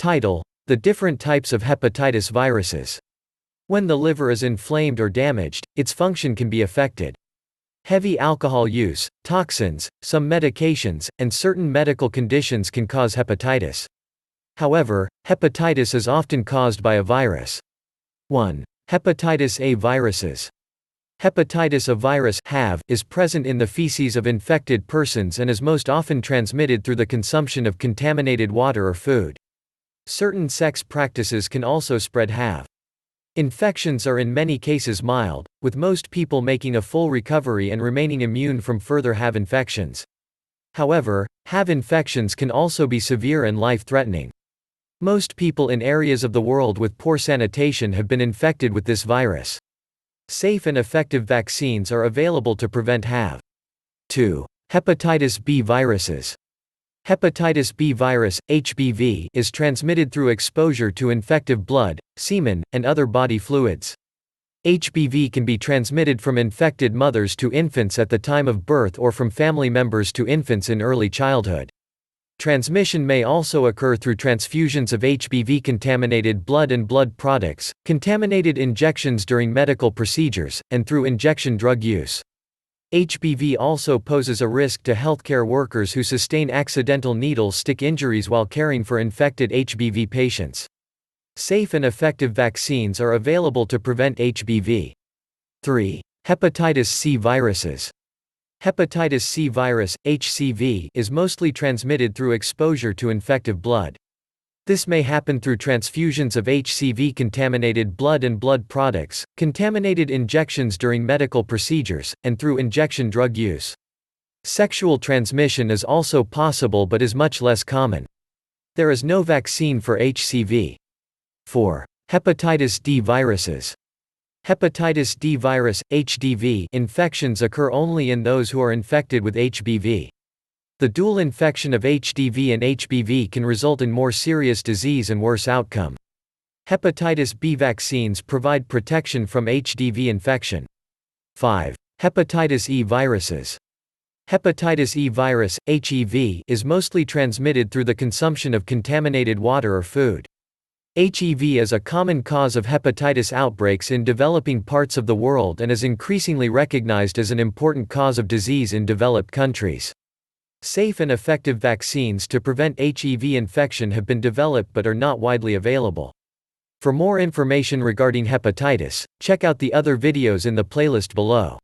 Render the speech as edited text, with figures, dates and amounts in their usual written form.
Title: The different types of hepatitis viruses. When the liver is inflamed or damaged, its function can be affected. Heavy alcohol use, toxins, some medications, and certain medical conditions can cause hepatitis. However, hepatitis is often caused by a virus. 1. Hepatitis A Viruses. Hepatitis A virus (HAV) is present in the feces of infected persons and is most often transmitted through the consumption of contaminated water or food. Certain sex practices can also spread HAV. Infections are in many cases mild, with most people making a full recovery and remaining immune from further HAV infections. However, HAV infections can also be severe and life-threatening. Most people in areas of the world with poor sanitation have been infected with this virus. Safe and effective vaccines are available to prevent HAV. 2. Hepatitis B Viruses. Hepatitis B virus, HBV, is transmitted through exposure to infective blood, semen, and other body fluids. HBV can be transmitted from infected mothers to infants at the time of birth or from family members to infants in early childhood. Transmission may also occur through transfusions of HBV-contaminated blood and blood products, contaminated injections during medical procedures, and through injection drug use. HBV also poses a risk to healthcare workers who sustain accidental needle stick injuries while caring for infected HBV patients. Safe and effective vaccines are available to prevent HBV. 3. Hepatitis C Viruses. Hepatitis C virus, HCV, is mostly transmitted through exposure to infective blood. This may happen through transfusions of HCV-contaminated blood and blood products, contaminated injections during medical procedures, and through injection drug use. Sexual transmission is also possible but is much less common. There is no vaccine for HCV. 4. Hepatitis D Viruses. Hepatitis D virus, HDV, infections occur only in those who are infected with HBV. The dual infection of HDV and HBV can result in more serious disease and worse outcome. Hepatitis B vaccines provide protection from HDV infection. 5. Hepatitis E Viruses. Hepatitis E virus, HEV, is mostly transmitted through the consumption of contaminated water or food. HEV is a common cause of hepatitis outbreaks in developing parts of the world and is increasingly recognized as an important cause of disease in developed countries. Safe and effective vaccines to prevent HEV infection have been developed but are not widely available. For more information regarding hepatitis, check out the other videos in the playlist below.